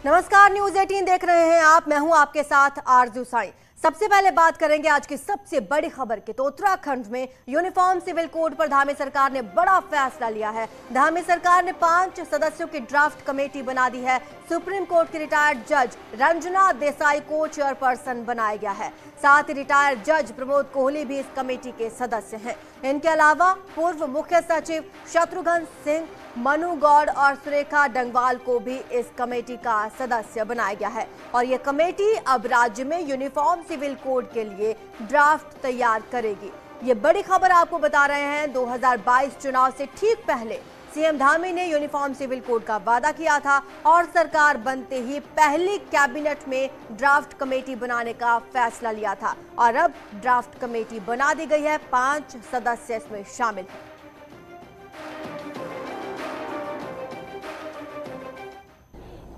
नमस्कार, न्यूज 18 देख रहे हैं आप। मैं हूं आपके साथ आरजू साई। सबसे पहले बात करेंगे आज की सबसे बड़ी खबर की। तो उत्तराखंड में यूनिफॉर्म सिविल कोड पर धामी सरकार ने बड़ा फैसला लिया है। धामी सरकार ने 5 सदस्यों की ड्राफ्ट कमेटी बना दी है। सुप्रीम कोर्ट की रिटायर्ड जज रंजना देसाई को चेयरपर्सन बनाया गया है। साथ ही रिटायर्ड जज प्रमोद कोहली भी इस कमेटी के सदस्य हैं। इनके अलावा पूर्व मुख्य सचिव शत्रुघ्न सिंह, मनु गौड़ और सुरेखा डंगवाल को भी इस कमेटी का सदस्य बनाया गया है। और ये कमेटी अब राज्य में यूनिफॉर्म सिविल कोड के लिए ड्राफ्ट तैयार करेगी। ये बड़ी खबर आपको बता रहे हैं। 2022 चुनाव से ठीक पहले सीएम धामी ने यूनिफॉर्म सिविल कोड का वादा किया था और सरकार बनते ही पहली कैबिनेट में ड्राफ्ट कमेटी बनाने का फैसला लिया था। और अब ड्राफ्ट कमेटी बना दी गई है। 5 सदस्य इसमें शामिल हैं।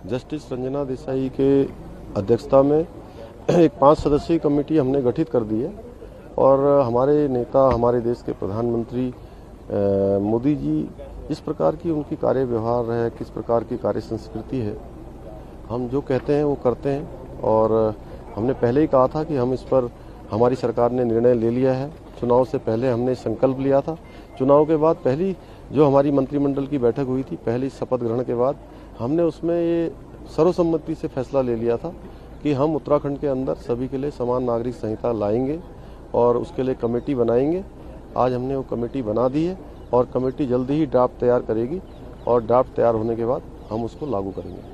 जस्टिस रंजना देसाई के अध्यक्षता में एक 5 सदस्यीय कमेटी हमने गठित कर दी है और हमारे नेता, हमारे देश के प्रधानमंत्री मोदी जी जिस प्रकार की उनकी कार्य व्यवहार है, किस प्रकार की कार्य संस्कृति है, हम जो कहते हैं वो करते हैं। और हमने पहले ही कहा था कि हम इस पर, हमारी सरकार ने निर्णय ले लिया है। चुनाव से पहले हमने संकल्प लिया था। चुनाव के बाद पहली जो हमारी मंत्रिमंडल की बैठक हुई थी, पहली शपथ ग्रहण के बाद हमने उसमें ये सर्वसम्मति से फैसला ले लिया था कि हम उत्तराखंड के अंदर सभी के लिए समान नागरिक संहिता लाएंगे और उसके लिए कमेटी बनाएंगे। आज हमने वो कमेटी बना दी है और कमेटी जल्दी ही ड्राफ्ट तैयार करेगी और ड्राफ्ट तैयार होने के बाद हम उसको लागू करेंगे।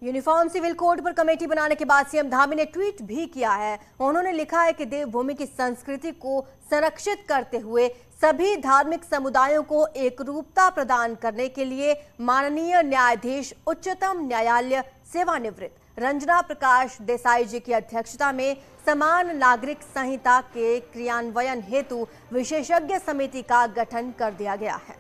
यूनिफॉर्म सिविल कोड पर कमेटी बनाने के बाद सीएम धामी ने ट्वीट भी किया है। उन्होंने लिखा है कि देवभूमि की संस्कृति को संरक्षित करते हुए सभी धार्मिक समुदायों को एकरूपता प्रदान करने के लिए माननीय न्यायाधीश उच्चतम न्यायालय सेवानिवृत्त रंजना प्रकाश देसाई जी की अध्यक्षता में समान नागरिक संहिता के क्रियान्वयन हेतु विशेषज्ञ समिति का गठन कर दिया गया है।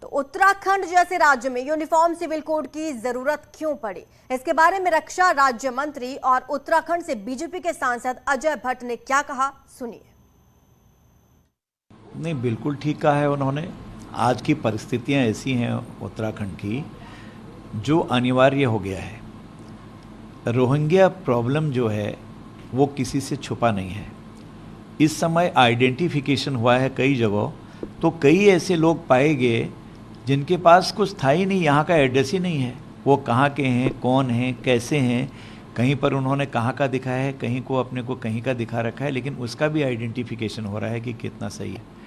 तो उत्तराखंड जैसे राज्य में यूनिफॉर्म सिविल कोड की जरूरत क्यों पड़ी, इसके बारे में रक्षा राज्य मंत्री और उत्तराखंड से बीजेपी के सांसद अजय भट्ट ने क्या कहा, सुनिए। नहीं, बिल्कुल ठीक कहा है उन्होंने। आज की परिस्थितियां ऐसी हैं उत्तराखंड की, जो अनिवार्य हो गया है। रोहिंग्या प्रॉब्लम जो है वो किसी से छुपा नहीं है। इस समय आइडेंटिफिकेशन हुआ है कई जगह, तो कई ऐसे लोग पाए गए जिनके पास कुछ था ही नहीं, यहाँ का एड्रेस ही नहीं है। वो कहाँ के हैं, कौन हैं, कैसे हैं, कहीं पर उन्होंने कहाँ का दिखाया है, कहीं को अपने को कहीं का दिखा रखा है, लेकिन उसका भी आइडेंटिफिकेशन हो रहा है कि कितना सही है।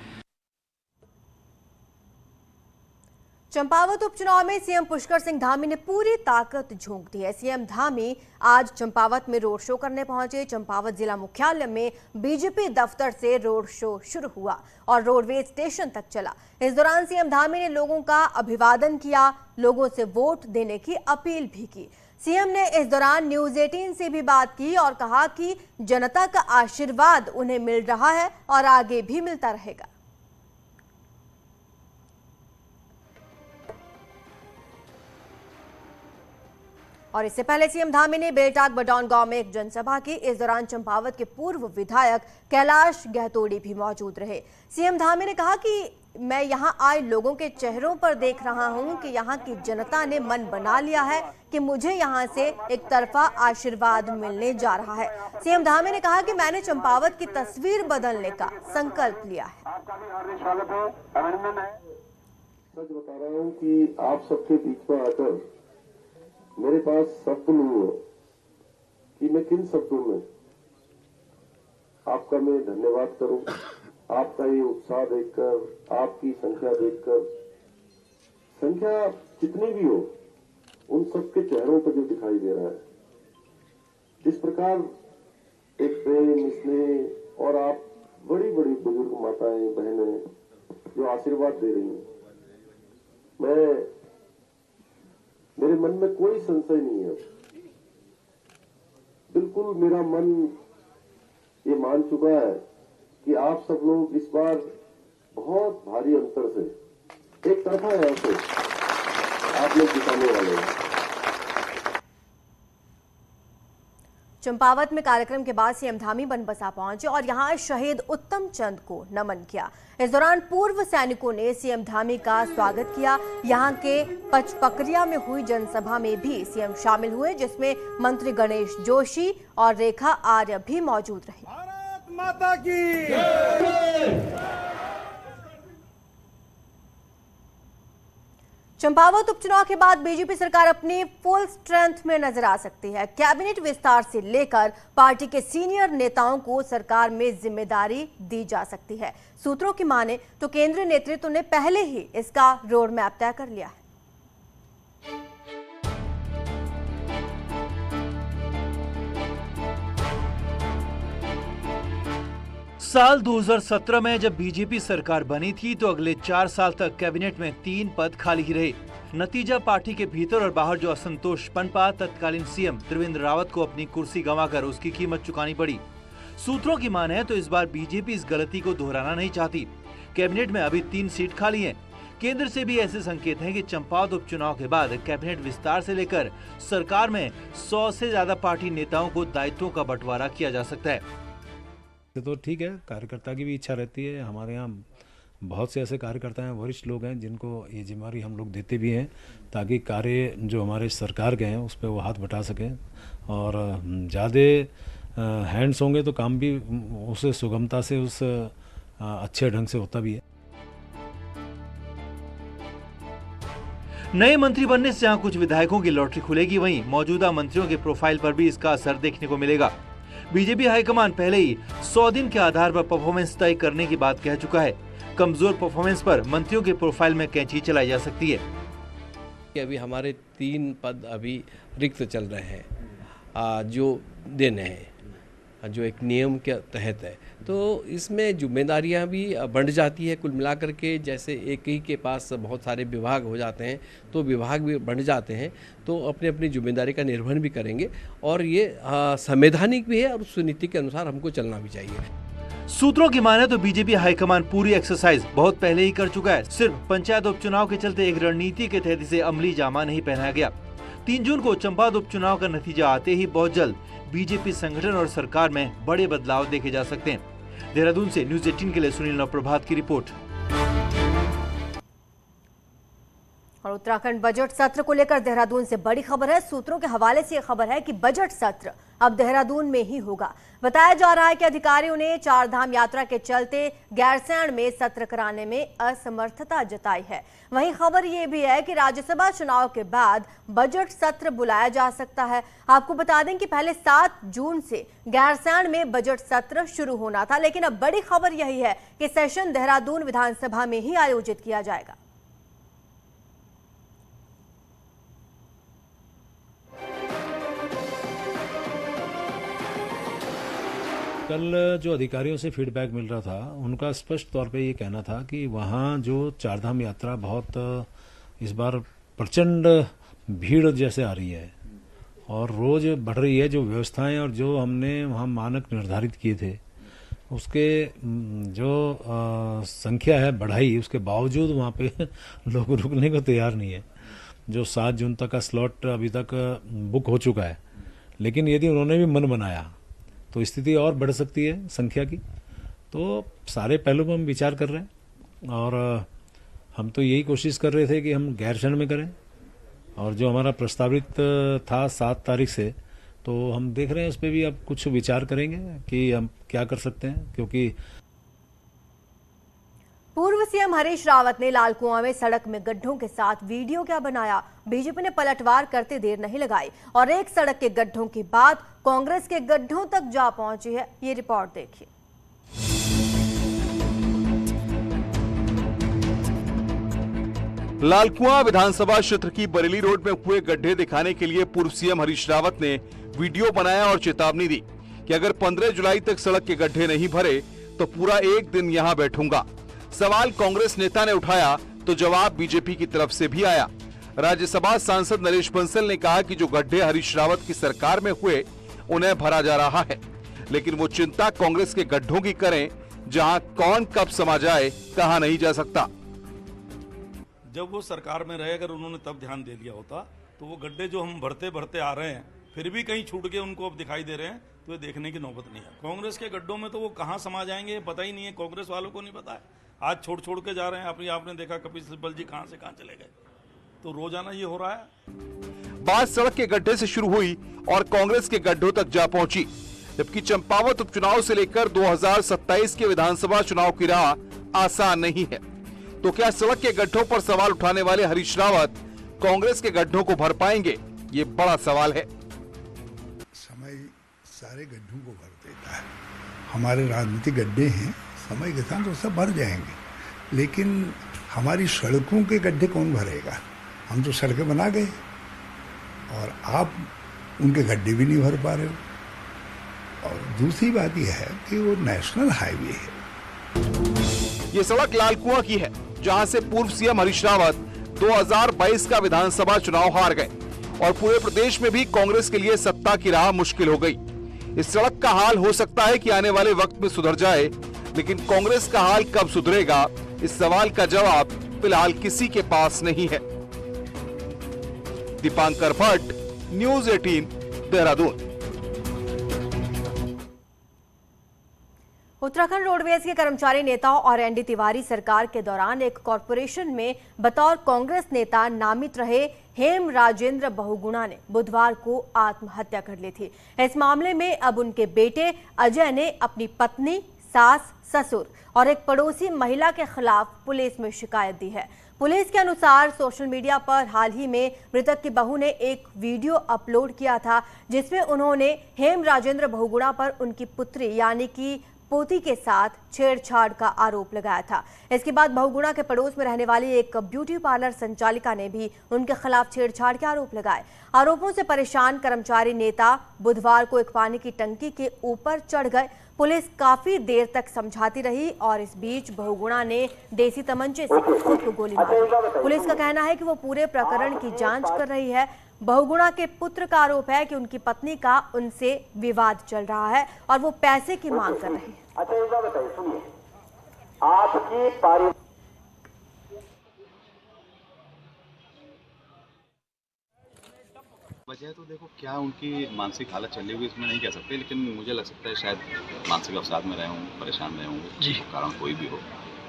चंपावत उपचुनाव में सीएम पुष्कर सिंह धामी ने पूरी ताकत झोंक दी है। सीएम धामी आज चंपावत में रोड शो करने पहुंचे। चंपावत जिला मुख्यालय में बीजेपी दफ्तर से रोड शो शुरू हुआ और रोडवेज स्टेशन तक चला। इस दौरान सीएम धामी ने लोगों का अभिवादन किया, लोगों से वोट देने की अपील भी की। सीएम ने इस दौरान न्यूज 18 से भी बात की और कहा कि जनता का आशीर्वाद उन्हें मिल रहा है और आगे भी मिलता रहेगा। और इससे पहले सीएम धामी ने बेलटाक बडौन गांव में एक जनसभा की। इस दौरान चंपावत के पूर्व विधायक कैलाश गहतोड़ी भी मौजूद रहे। सीएम धामी ने कहा कि मैं यहां आए लोगों के चेहरों पर देख रहा हूं कि यहां की जनता ने मन बना लिया है कि मुझे यहां से एक तरफा आशीर्वाद मिलने जा रहा है। सीएम धामी ने कहा कि मैंने चंपावत की तस्वीर बदलने का संकल्प लिया है। सच बता रहा हूं कि आप सबके बीच में आकर मेरे पास शब्द नहीं है कि मैं किन शब्दों में आपका मैं धन्यवाद करूं। आपका ये उत्साह देखकर, आपकी संख्या देखकर, संख्या कितनी भी हो, उन सबके चेहरों पर जो दिखाई दे रहा है, जिस प्रकार एक प्रेम, स्नेह और आप बड़ी बड़ी बुजुर्ग माताएं, बहनें जो आशीर्वाद दे रही हैं, मेरे मन में कोई संशय नहीं है। बिल्कुल मेरा मन ये मान चुका है कि आप सब लोग इस बार बहुत भारी अंतर से, एक तरफा है ऐसे आप लोग जिताने वाले हैं। चंपावत में कार्यक्रम के बाद सीएम धामी बनबसा पहुंचे और यहां शहीद उत्तम चंद को नमन किया। इस दौरान पूर्व सैनिकों ने सीएम धामी का स्वागत किया। यहां के पचपकरिया में हुई जनसभा में भी सीएम शामिल हुए, जिसमें मंत्री गणेश जोशी और रेखा आर्य भी मौजूद रहे। भारत माता की चंपावत उपचुनाव के बाद बीजेपी सरकार अपनी फुल स्ट्रेंथ में नजर आ सकती है। कैबिनेट विस्तार से लेकर पार्टी के सीनियर नेताओं को सरकार में जिम्मेदारी दी जा सकती है। सूत्रों की माने तो केंद्रीय नेतृत्व ने पहले ही इसका रोड मैप तय कर लिया है। साल 2017 में जब बीजेपी सरकार बनी थी तो अगले 4 साल तक कैबिनेट में 3 पद खाली ही रहे। नतीजा पार्टी के भीतर और बाहर जो असंतोष पनपा, तत्कालीन सीएम त्रिवेंद्र रावत को अपनी कुर्सी गंवाकर उसकी कीमत चुकानी पड़ी। सूत्रों की माने तो इस बार बीजेपी इस गलती को दोहराना नहीं चाहती। कैबिनेट में अभी 3 सीट खाली हैं। केंद्र से भी ऐसे संकेत हैं कि चंपावत उपचुनाव के बाद कैबिनेट विस्तार से लेकर सरकार में 100 से ज्यादा पार्टी नेताओं को दायित्वों का बंटवारा किया जा सकता है। तो ठीक है, कार्यकर्ता की भी इच्छा रहती है। हमारे यहाँ बहुत से ऐसे कार्यकर्ता हैं, वरिष्ठ लोग हैं, जिनको ये जिम्मेदारी हम लोग देते भी हैं ताकि कार्य जो हमारे सरकार के हैं उस पर वो हाथ बटा सकें। और ज़्यादा हैंड्स होंगे तो काम भी उस सुगमता से, उस अच्छे ढंग से होता भी है। नए मंत्री बनने से जहाँ कुछ विधायकों की लॉटरी खुलेगी, वहीं मौजूदा मंत्रियों के प्रोफाइल पर भी इसका असर देखने को मिलेगा। बीजेपी हाईकमान पहले ही 100 दिन के आधार पर परफॉर्मेंस तय करने की बात कह चुका है। कमजोर परफॉर्मेंस पर मंत्रियों के प्रोफाइल में कैंची चलाई जा सकती है। कि अभी हमारे 3 पद अभी रिक्त चल रहे हैं जो देने हैं, जो एक नियम के तहत है, तो इसमें जिम्मेदारियां भी बढ़ जाती है। कुल मिलाकर के जैसे एक ही के पास बहुत सारे विभाग हो जाते हैं तो विभाग भी बढ़ जाते हैं, तो अपनी अपनी जिम्मेदारी का निर्वहन भी करेंगे और ये संवैधानिक भी है और उस नीति के अनुसार हमको चलना भी चाहिए। सूत्रों की माने तो बीजेपी हाईकमान पूरी एक्सरसाइज बहुत पहले ही कर चुका है। सिर्फ पंचायत उपचुनाव के चलते एक रणनीति के तहत इसे अमली जामा नहीं पहनाया गया। 3 जून को चंपावत उपचुनाव का नतीजा आते ही बहुत जल्द बीजेपी संगठन और सरकार में बड़े बदलाव देखे जा सकते हैं। देहरादून से न्यूज़ 18 के लिए सुनील नवप्रभात की रिपोर्ट। और उत्तराखंड बजट सत्र को लेकर देहरादून से बड़ी खबर है। सूत्रों के हवाले से यह खबर है कि बजट सत्र अब देहरादून में ही होगा। बताया जा रहा है कि अधिकारियों ने 4 धाम यात्रा के चलते गैरसैंण में सत्र कराने में असमर्थता जताई है। वहीं खबर यह भी है कि राज्यसभा चुनाव के बाद बजट सत्र बुलाया जा सकता है। आपको बता दें कि पहले 7 जून से गैरसैंण में बजट सत्र शुरू होना था, लेकिन अब बड़ी खबर यही है कि सेशन देहरादून विधानसभा में ही आयोजित किया जाएगा। कल जो अधिकारियों से फीडबैक मिल रहा था, उनका स्पष्ट तौर पे ये कहना था कि वहाँ जो 4 धाम यात्रा बहुत इस बार प्रचंड भीड़ जैसे आ रही है और रोज बढ़ रही है। जो व्यवस्थाएं और जो हमने वहाँ मानक निर्धारित किए थे उसके जो संख्या है बढ़ाई, उसके बावजूद वहाँ पे लोग रुकने को तैयार नहीं है। जो 7 जून तक का स्लॉट अभी तक बुक हो चुका है, लेकिन यदि उन्होंने भी मन बनाया तो स्थिति और बढ़ सकती है संख्या की। तो सारे पहलू पर हम विचार कर रहे हैं और हम तो यही कोशिश कर रहे थे कि हम गैरसैंण में करें, और जो हमारा प्रस्तावित था 7 तारीख से, तो हम देख रहे हैं उस पर भी अब कुछ विचार करेंगे कि हम क्या कर सकते हैं। क्योंकि पूर्व सीएम हरीश रावत ने लालकुआं में सड़क में गड्ढों के साथ वीडियो क्या बनाया। बीजेपी ने पलटवार करते देर नहीं लगाई और एक सड़क के गड्ढों के बाद कांग्रेस के गड्ढों तक जा पहुंची है। ये रिपोर्ट देखिए। लालकुआं विधानसभा क्षेत्र की बरेली रोड में हुए गड्ढे दिखाने के लिए पूर्व सीएम हरीश रावत ने वीडियो बनाया और चेतावनी दी कि अगर 15 जुलाई तक सड़क के गड्ढे नहीं भरे तो पूरा एक दिन यहां बैठूंगा। सवाल कांग्रेस नेता ने उठाया तो जवाब बीजेपी की तरफ से भी आया। राज्यसभा सांसद नरेश बंसल ने कहा कि जो गड्ढे हरीश रावत की सरकार में हुए उन्हें भरा जा रहा है, लेकिन वो चिंता कांग्रेस के गड्ढों की करें जहां कौन कब समा जाए कहा नहीं जा सकता। जब वो सरकार में रहे, अगर उन्होंने तब ध्यान दे दिया होता तो वो गड्ढे जो हम भरते भरते आ रहे हैं फिर भी कहीं छूट के उनको अब दिखाई दे रहे हैं, तो ये देखने की नौबत नहीं है। कांग्रेस के गड्ढों में तो वो कहाँ समा जाएंगे पता ही नहीं है, कांग्रेस वालों को नहीं पता है। आज छोड़ के जा रहे हैं। आपने देखा कपिल सिब्बल जी कहाँ से कहाँ चले गए। तो रोजाना ये हो रहा है। बात सड़क के गड्ढे से शुरू हुई और कांग्रेस के गड्ढों तक जा पहुंची, जबकि चंपावत उपचुनाव से लेकर 2027 के विधानसभा चुनाव की राह आसान नहीं है। तो क्या सड़क के गड्ढों पर सवाल उठाने वाले हरीश रावत कांग्रेस के गड्ढों को भर पाएंगे? ये बड़ा सवाल है। समय सारे गड्ढों को भर देता है। हमारे राजनीतिक गड्ढे हैं, समय के साथ वो सब भर जाएंगे, लेकिन हमारी सड़कों के गड्ढे कौन भरेगा? हम तो सड़कें बना गए और आप उनके गड्ढे भी नहीं भर पा रहे हो। और दूसरी बात यह है कि वो नेशनल हाईवे है। ये सड़क लाल कुआं की है, जहां से पूर्व सीएम हरीश रावत 2022 का विधानसभा चुनाव हार गए और पूरे प्रदेश में भी कांग्रेस के लिए सत्ता की राह मुश्किल हो गई। इस सड़क का हाल हो सकता है कि आने वाले वक्त में सुधर जाए, लेकिन कांग्रेस का हाल कब सुधरेगा, इस सवाल का जवाब फिलहाल किसी के पास नहीं है। दीपांकर भट्ट, न्यूज़ 18, देहरादून। उत्तराखंड रोडवेज के कर्मचारी नेताओं और एनडी तिवारी सरकार के दौरान एक कॉरपोरेशन में बतौर कांग्रेस नेता नामित रहे हेम राजेंद्र बहुगुणा ने बुधवार को आत्महत्या कर ली थी। इस मामले में अब उनके बेटे अजय ने अपनी पत्नी, सास, ससुर और एक पड़ोसी महिला के खिलाफ पुलिस में शिकायत दी है। पुलिस के अनुसार सोशल मीडिया पर हाल ही में मृतक की बहू ने एक वीडियो अपलोड किया था, जिसमें उन्होंने हेम राजेंद्र बहुगुणा पर उनकी पुत्री यानी कि पोती के साथ छेड़छाड़ का आरोप लगाया था। इसके बाद बहुगुणा के पड़ोस में रहने वाली एक ब्यूटी पार्लर संचालिका ने भी उनके खिलाफ छेड़छाड़ के आरोप लगाए। आरोपों से परेशान कर्मचारी नेता बुधवार को एक पानी की टंकी के ऊपर चढ़ गए। पुलिस काफी देर तक समझाती रही और इस बीच बहुगुणा ने देसी तमंचे से खुद को गोली मारी। पुलिस का कहना है कि वो पूरे प्रकरण की जांच कर रही है। बहुगुणा के पुत्र का आरोप है कि उनकी पत्नी का उनसे विवाद चल रहा है और वो पैसे की मांग कर रहे हैं। अच्छा एक बात बताइए, सुनिए, आपकी पारी वजह तो देखो क्या उनकी मानसिक हालत चली हुई इसमें नहीं कह सकते, लेकिन मुझे लग सकता है शायद मानसिक अवसाद में रहे होंगे, परेशान रहे होंगे, कारण कोई भी हो।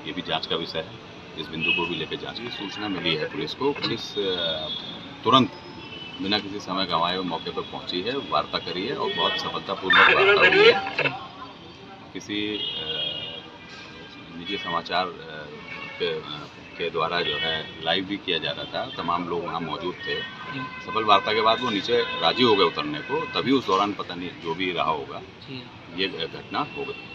ये भी जांच का विषय है। इस बिंदु को भी लेकर जांच की सूचना मिली है पुलिस को। पुलिस तुरंत बिना किसी समय गंवाए हुए मौके पर पहुंची है, वार्ता करी है और बहुत सफलतापूर्वक वार्ता हुई है। किसी निजी समाचार के द्वारा जो है लाइव भी किया जा रहा था, तमाम लोग वहाँ मौजूद थे। सफल वार्ता के बाद वो नीचे राजी हो गए उतरने को, तभी उस दौरान पता नहीं जो भी रहा होगा ये घटना हो गई।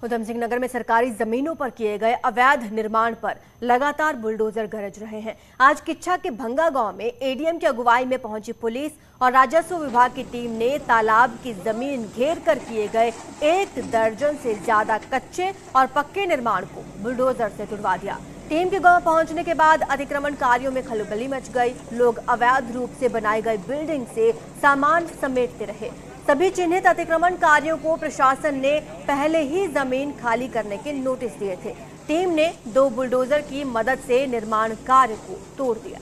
उधम सिंह नगर में सरकारी जमीनों पर किए गए अवैध निर्माण पर लगातार बुलडोजर गरज रहे हैं। आज किच्छा के भंगा गांव में एडीएम की अगुवाई में पहुंची पुलिस और राजस्व विभाग की टीम ने तालाब की जमीन घेर कर किए गए 1 दर्जन से ज्यादा कच्चे और पक्के निर्माण को बुलडोजर से तुड़वा दिया। टीम के गांव पहुंचने के बाद अतिक्रमणकारियों में खलबली मच गई। लोग अवैध रूप से बनाई गई बिल्डिंग से सामान समेटते रहे। सभी चिन्हित अतिक्रमणकारियों को प्रशासन ने पहले ही जमीन खाली करने के नोटिस दिए थे। टीम ने 2 बुलडोजर की मदद से निर्माण कार्य को तोड़ दिया।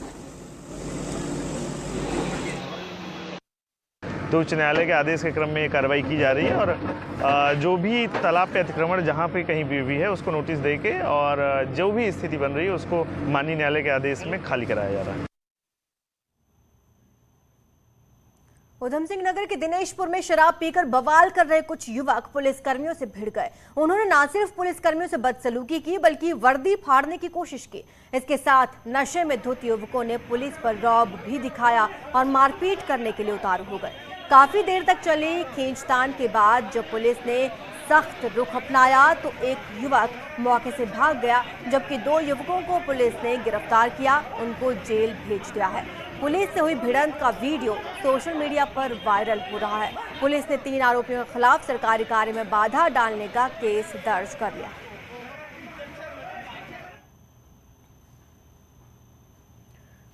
तो उच्च न्यायालय के आदेश के क्रम में ये कार्रवाई की जा रही है और जो भी तालाब पे अतिक्रमण जहाँ पे कहीं भी है उसको नोटिस दे के और जो भी स्थिति बन रही है उसको माननीय न्यायालय के आदेश में खाली कराया जा रहा है। उधम सिंह नगर के दिनेशपुर में शराब पीकर बवाल कर रहे कुछ युवक पुलिसकर्मियों से भिड़ गए। उन्होंने न सिर्फ पुलिसकर्मियों से बदसलूकी की बल्कि वर्दी फाड़ने की कोशिश की। इसके साथ नशे में धुत युवकों ने पुलिस पर रौब भी दिखाया और मारपीट करने के लिए उतारू हो गए। काफी देर तक चली खींचतान के बाद जब पुलिस ने सख्त रुख अपनाया तो एक युवक मौके से भाग गया, जबकि 2 युवकों को पुलिस ने गिरफ्तार किया, उनको जेल भेज दिया है। पुलिस से हुई भिड़ंत का वीडियो सोशल मीडिया पर वायरल हो रहा है। पुलिस ने 3 आरोपियों के खिलाफ सरकारी कार्य में बाधा डालने का केस दर्ज कर लिया।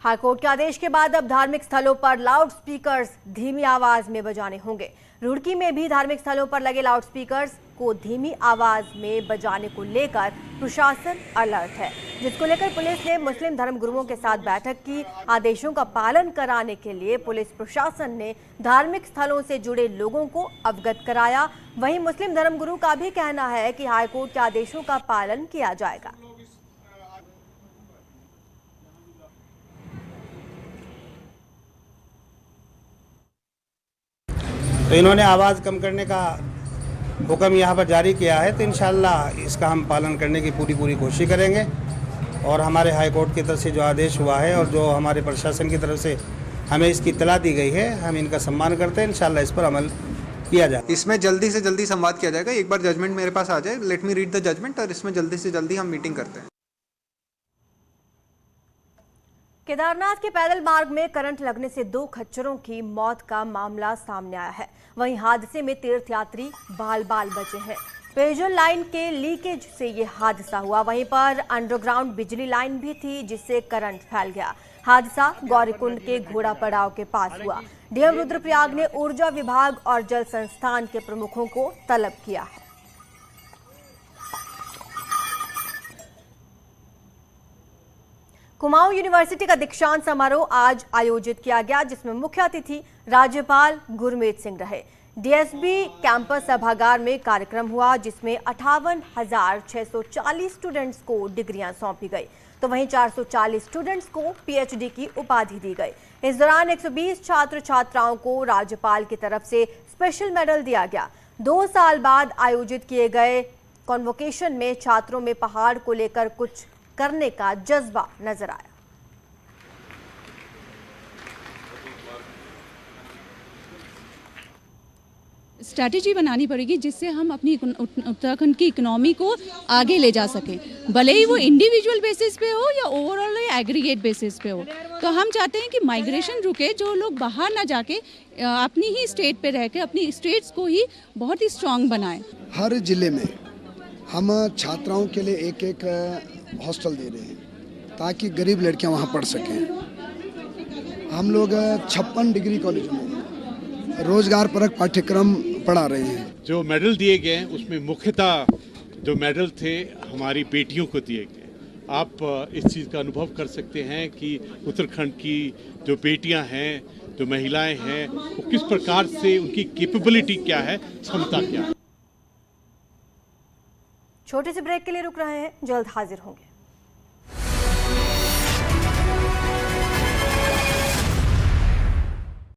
हाईकोर्ट के आदेश के बाद अब धार्मिक स्थलों पर लाउड स्पीकर्स धीमी आवाज में बजाने होंगे। रुड़की में भी धार्मिक स्थलों पर लगे लाउडस्पीकर्स को धीमी आवाज में बजाने को लेकर प्रशासन अलर्ट है, जिसको लेकर पुलिस ने मुस्लिम धर्मगुरुओं के साथ बैठक की। आदेशों का पालन कराने के लिए पुलिस प्रशासन ने धार्मिक स्थलों से जुड़े लोगों को अवगत कराया। वहीं मुस्लिम धर्मगुरु का भी कहना है कि हाईकोर्ट के आदेशों का पालन किया जाएगा। तो इन्होंने आवाज़ कम करने का हुक्म यहाँ पर जारी किया है, तो इंशाअल्लाह इसका हम पालन करने की पूरी कोशिश करेंगे। और हमारे हाई कोर्ट की तरफ से जो आदेश हुआ है और जो हमारे प्रशासन की तरफ से हमें इसकी इत्तला दी गई है, हम इनका सम्मान करते हैं। इंशाअल्लाह इस पर अमल किया जाए। इसमें जल्दी से जल्दी संवाद किया जाएगा। एक बार जजमेंट मेरे पास आ जाए, let me read the judgment, और इसमें जल्दी से जल्दी हम मीटिंग करते हैं। केदारनाथ के पैदल मार्ग में करंट लगने से 2 खच्चरों की मौत का मामला सामने आया है। वहीं हादसे में तीर्थयात्री बाल बचे हैं। पेयजल लाइन के लीकेज से ये हादसा हुआ। वहीं पर अंडरग्राउंड बिजली लाइन भी थी, जिससे करंट फैल गया। हादसा गौरीकुंड के घोड़ा पड़ाव के पास हुआ। डीएम रुद्रप्रयाग ने ऊर्जा विभाग और जल संस्थान के प्रमुखों को तलब किया है। कुमाऊं यूनिवर्सिटी का दीक्षांत समारोह आज आयोजित किया गया, जिसमें मुख्य अतिथि राज्यपाल गुरमीत सिंह रहे। डीएसबी कैंपस सभागार में कार्यक्रम हुआ, जिसमें 58,640 स्टूडेंट्स को डिग्रियां सौंपी गई, तो वहीं 440 स्टूडेंट्स को पीएचडी की उपाधि दी गई। इस दौरान 120 छात्र छात्राओं को राज्यपाल की तरफ से स्पेशल मेडल दिया गया। 2 साल बाद आयोजित किए गए कॉन्वोकेशन में छात्रों में पहाड़ को लेकर कुछ करने का जज्बा नजर आया। स्ट्रैटेजी बनानी पड़ेगी जिससे हम अपनी उत्तराखंड की इकोनॉमी को आगे ले जा सकें, भले ही वो इंडिविजुअल बेसिस पे हो या ओवरऑल एग्रीगेट बेसिस पे हो। तो हम चाहते हैं कि माइग्रेशन रुके, जो लोग बाहर ना जाके अपनी ही स्टेट पे रह के अपनी स्टेट्स को ही बहुत ही स्ट्रांग बनाएं। हर जिले में हम छात्राओं के लिए एक हॉस्टल दे रहे हैं ताकि गरीब लड़कियां वहां पढ़ सकें। हम लोग 56 डिग्री कॉलेज में रोजगार परक पाठ्यक्रम पढ़ा रहे हैं। जो मेडल दिए गए हैं उसमें मुख्यतः जो मेडल थे हमारी बेटियों को दिए गए। आप इस चीज़ का अनुभव कर सकते हैं कि उत्तराखंड की जो बेटियां हैं, जो महिलाएं हैं, वो किस प्रकार से उनकी कैपेबिलिटी क्या है, क्षमता क्या है। छोटे से ब्रेक के लिए रुक रहे हैं, जल्द हाजिर होंगे।